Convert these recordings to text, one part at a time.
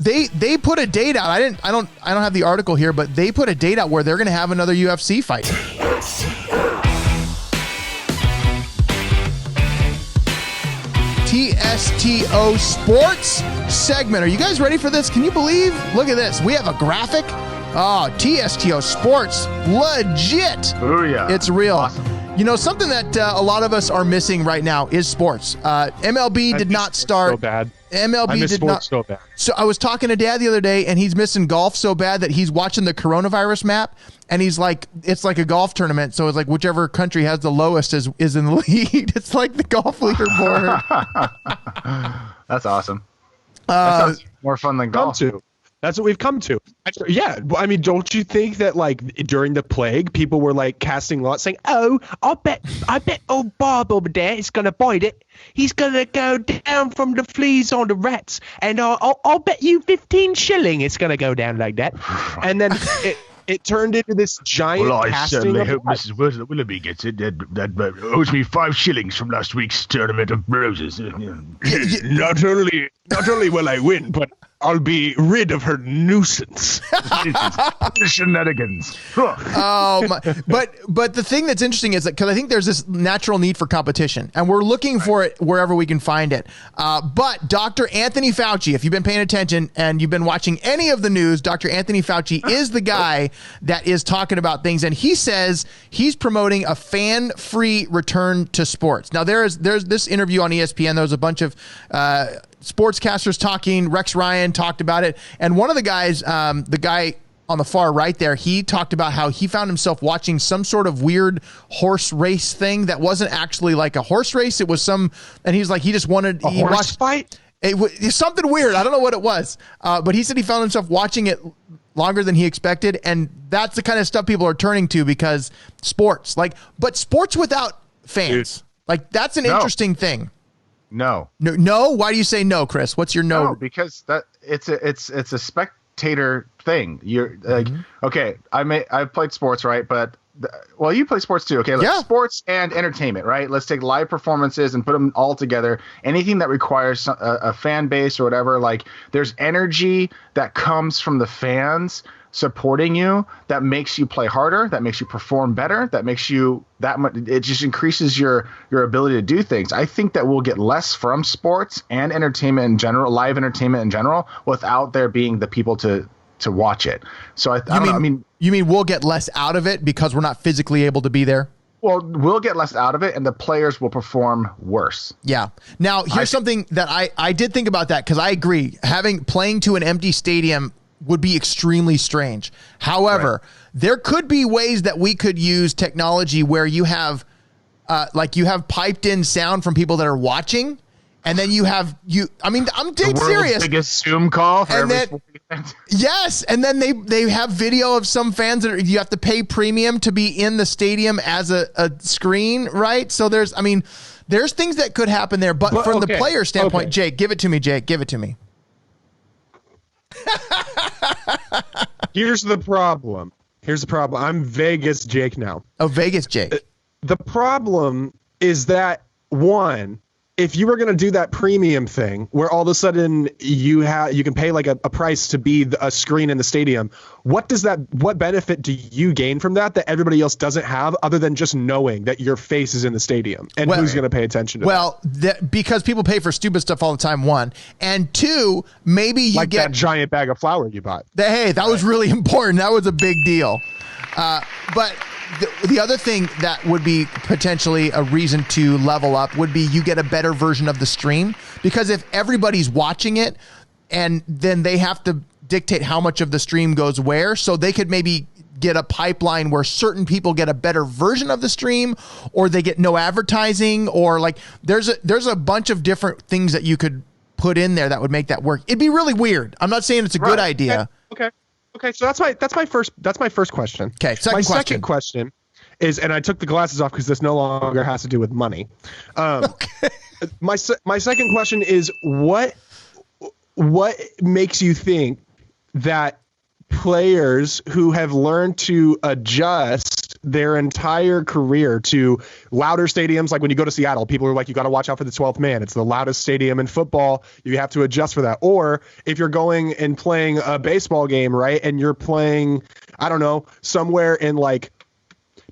they put a date out. I don't have the article here, but they put a date out where they're going to have another UFC fight. TSTO Sports segment. Are you guys ready for this? Can you believe? Look at this. We have a graphic. Oh, TSTO Sports. Legit. Oh, yeah. It's real. Awesome. You know, something that a lot of us are missing right now is sports. MLB did not start. So bad. MLB did not. So bad. So I was talking to Dad the other day, and he's missing golf so bad that he's watching the coronavirus map, and he's like, it's like a golf tournament. So it's like whichever country has the lowest is in the lead. It's like the golf leaderboard. That's awesome. That sounds more fun than golf. That's what we've come to. Yeah, I mean, don't you think that like during the plague, people were like casting lots, saying, "Oh, I bet old Bob over there is gonna bite it. He's gonna go down from the fleas on the rats, and I'll bet you 15 shilling it's gonna go down like that." And then it turned into this giant. Well, I casting certainly of hope Mrs. Willoughby gets it. That owes me 5 shillings from last week's tournament of roses. Not only will I win, but I'll be rid of her nuisance. Shenanigans. Oh, but the thing that's interesting is that because I think there's this natural need for competition, and we're looking for it wherever we can find it. But Dr. Anthony Fauci, if you've been paying attention and you've been watching any of the news, Dr. Anthony Fauci is the guy that is talking about things, and he says he's promoting a fan-free return to sports. Now there's this interview on ESPN. There was a bunch of sportscasters talking. Rex Ryan talked about it, and one of the guys, the guy on the far right there, he talked about how he found himself watching some sort of weird horse race thing that wasn't actually like a horse race. It was and he's like, he just wanted a horse fight. It was something weird. I don't know what it was, but he said he found himself watching it longer than he expected, and that's the kind of stuff people are turning to because sports, but sports without fans, Dude. like that's an interesting thing. No. Why do you say no, Chris? What's your no? No, because that it's a spectator thing. You're like, okay, I've played sports, right? But you play sports too. Okay, sports and entertainment, right? Let's take live performances and put them all together. Anything that requires a fan base or whatever, like there's energy that comes from the fans supporting you that makes you play harder, that makes you perform better, that makes you that much. It just increases your ability to do things. I think that we'll get less from sports and entertainment in general, live entertainment in general, without there being the people to watch it. So I don't know. You mean we'll get less out of it because we're not physically able to be there? Well, we'll get less out of it, and the players will perform worse. Yeah. Now, here's something that I did think about that because I agree. Playing to an empty stadium would be extremely strange. However, there could be ways that we could use technology where you have piped in sound from people that are watching, and then I'm dead serious. Biggest Zoom call for yes, and then they have video of some fans that you have to pay premium to be in the stadium as a screen, right? So there's things that could happen there, but from the player standpoint, Jake, give it to me, Jake, give it to me. Here's the problem. I'm Vegas Jake now. Oh, Vegas Jake. The problem is that, one, if you were going to do that premium thing where all of a sudden you can pay like a price to be a screen in the stadium, what benefit do you gain from that everybody else doesn't have other than just knowing that your face is in the stadium and who's going to pay attention to that? Because people pay for stupid stuff all the time, one. And two, maybe you get that giant bag of flour you bought. That was really important. That was a big deal. But the other thing that would be potentially a reason to level up would be you get a better version of the stream, because if everybody's watching it and then they have to dictate how much of the stream goes where, so they could maybe get a pipeline where certain people get a better version of the stream, or they get no advertising, or like there's a bunch of different things that you could put in there that would make that work. It'd be really weird. I'm not saying it's a good idea. Okay, so that's my first question. Okay, second question is, and I took the glasses off because this no longer has to do with money. My second question is, what makes you think that players who have learned to adjust their entire career to louder stadiums. Like when you go to Seattle, people are like, you got to watch out for the 12th man. It's the loudest stadium in football. You have to adjust for that. Or if you're going and playing a baseball game, right, and you're playing, I don't know, somewhere in like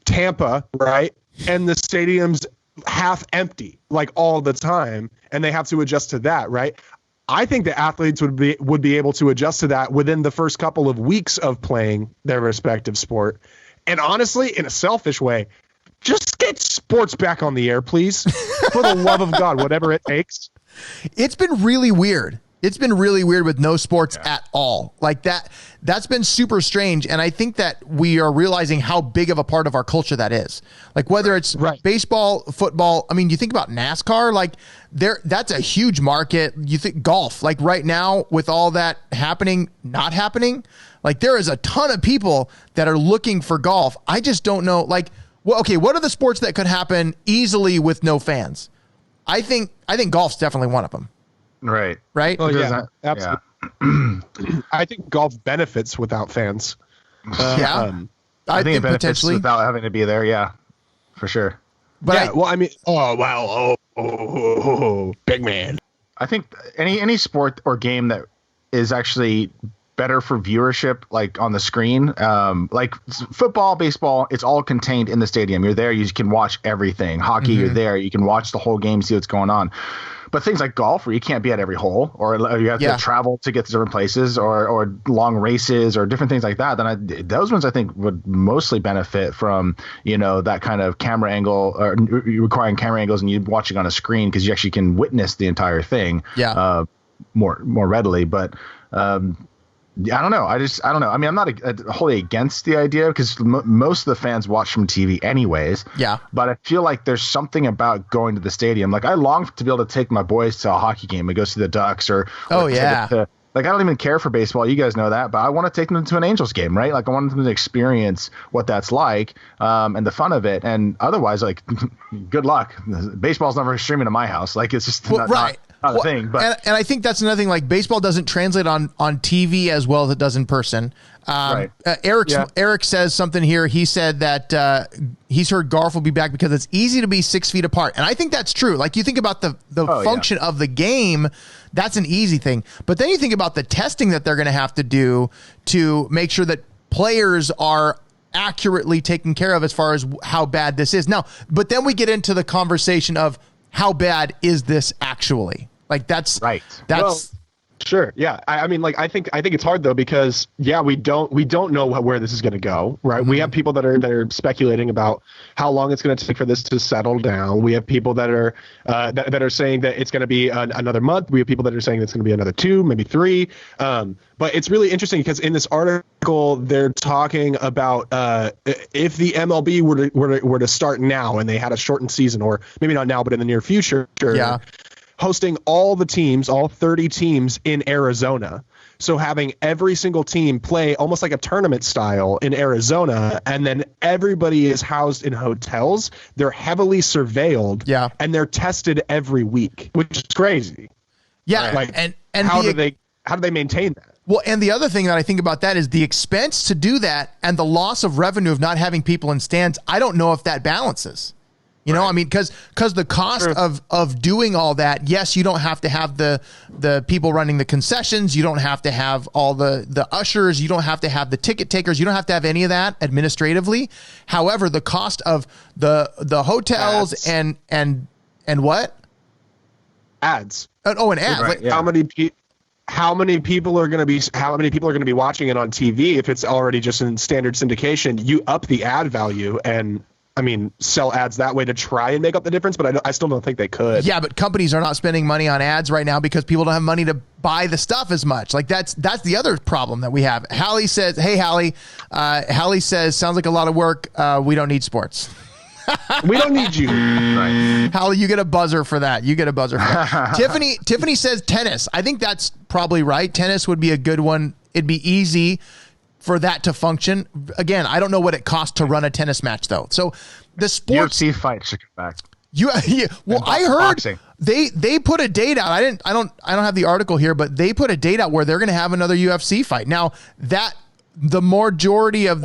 Tampa, right, and the stadium's half empty like all the time, and they have to adjust to that, right? I think the athletes would be able to adjust to that within the first couple of weeks of playing their respective sport. And honestly, in a selfish way, just get sports back on the air, please. For the love of God, whatever it takes. It's been really weird. It's been really weird with no sports at all. Like that's been super strange. And I think that we are realizing how big of a part of our culture that is. Like whether it's baseball, football, I mean, you think about NASCAR, like that's a huge market. You think golf, like right now with all that happening, not happening, like there is a ton of people that are looking for golf. I just don't know, like, well, okay, what are the sports that could happen easily with no fans? I think golf's definitely one of them. Right. Right. Oh yeah, absolutely. Yeah. I think golf benefits without fans. I think it benefits without having to be there. Yeah, for sure. But yeah, well, I mean, oh wow, big man. I think any sport or game that is actually better for viewership, like on the screen, like football, baseball, it's all contained in the stadium. You're there, you can watch everything. Hockey, you're there, you can watch the whole game, see what's going on. But things like golf, where you can't be at every hole, or you have to travel to get to different places, or long races, or different things like that, then those ones I think would mostly benefit from, that kind of camera angle, or requiring camera angles, and you watching on a screen because you actually can witness the entire thing more readily. But I don't know. I don't know. I mean, I'm not wholly against the idea because most of the fans watch from TV anyways. Yeah. But I feel like there's something about going to the stadium. Like I long to be able to take my boys to a hockey game and go see the Ducks or like I don't even care for baseball. You guys know that, but I want to take them to an Angels game, right? Like I want them to experience what that's like and the fun of it. And otherwise, like, good luck. Baseball's never streaming in my house. Like it's just not a thing. But and I think that's another thing. Like baseball doesn't translate on TV as well as it does in person. Eric says something here. He said that he's heard golf will be back because it's easy to be 6 feet apart, and I think that's true. Like you think about the function of the game, that's an easy thing. But then you think about the testing that they're going to have to do to make sure that players are accurately taken care of as far as how bad this is. Now, but then we get into the conversation of how bad is this actually? Like that's right. That's sure. Yeah. I mean, like, I think it's hard though, because we don't know where this is going to go. Right. Mm-hmm. We have people that are speculating about how long it's going to take for this to settle down. We have people that are that are saying that it's going to be another month. We have people that are saying it's going to be another 2, maybe 3. But it's really interesting because in this article, they're talking about if the MLB were to start now and they had a shortened season, or maybe not now, but in the near future. Yeah. Hosting all the teams, all 30 teams in Arizona. So having every single team play almost like a tournament style in Arizona, and then everybody is housed in hotels. They're heavily surveilled, and they're tested every week, which is crazy. Yeah, like, and how do they maintain that? Well, and the other thing that I think about that is the expense to do that and the loss of revenue of not having people in stands. I don't know if that balances. You know, I mean, because the cost of doing all that, yes, you don't have to have the people running the concessions. You don't have to have all the ushers. You don't have to have the ticket takers. You don't have to have any of that administratively. However, the cost of the hotels and what? Ads. And ads. Right, like, how many people are going to be watching it on TV if it's already just in standard syndication? You up the ad value and, I mean, sell ads that way to try and make up the difference, but I still don't think they could. Yeah, but companies are not spending money on ads right now because people don't have money to buy the stuff as much. Like that's the other problem that we have. Hallie says, "Hey, Hallie." Hallie says, "Sounds like a lot of work. We don't need sports." We don't need you. Right. Hallie, you get a buzzer for that. Tiffany says tennis. I think that's probably right. Tennis would be a good one. It'd be easy for that to function. Again, I don't know what it costs to run a tennis match though. So the sports UFC fight should come back. Well, I heard boxing. They put a date out. I don't have the article here, but they put a date out where they're going to have another UFC fight. Now that the majority of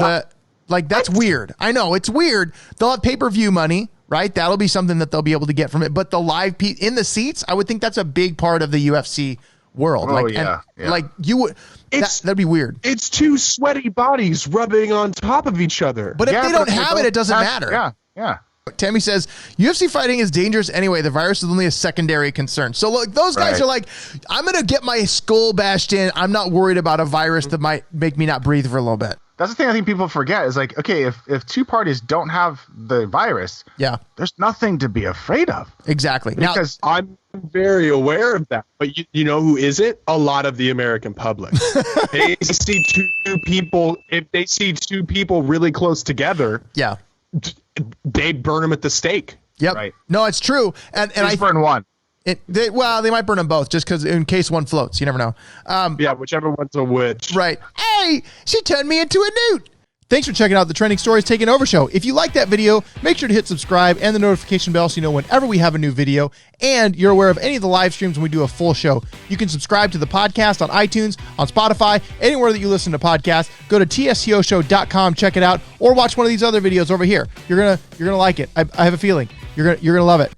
Like, that's weird. I know, it's weird. They'll have pay-per-view money, right? That'll be something that they'll be able to get from it. But the live in the seats, I would think that's a big part of the UFC world. Oh, like, yeah. Like, you would... That'd be weird. It's two sweaty bodies rubbing on top of each other. But if they don't have it doesn't matter. Yeah. Tammy says, UFC fighting is dangerous anyway. The virus is only a secondary concern. So look, those guys are like, I'm going to get my skull bashed in. I'm not worried about a virus that might make me not breathe for a little bit. That's the thing I think people forget is like, okay, if two parties don't have the virus, there's nothing to be afraid of. Exactly. Because I'm very aware of that. But you know who isn't? A lot of the American public. They see if they see two people really close together, they burn them at the stake. Yep. Right. No, it's true. And I burn one. They might burn them both just because in case one floats. You never know. Whichever one's a witch. Right. Hey, she turned me into a newt. Thanks for checking out the Trending Stories Taking Over show. If you like that video, make sure to hit subscribe and the notification bell so you know whenever we have a new video and you're aware of any of the live streams when we do a full show. You can subscribe to the podcast on iTunes, on Spotify, anywhere that you listen to podcasts. Go to tstoshow.com, check it out, or watch one of these other videos over here. You're gonna like it. I have a feeling you're gonna love it.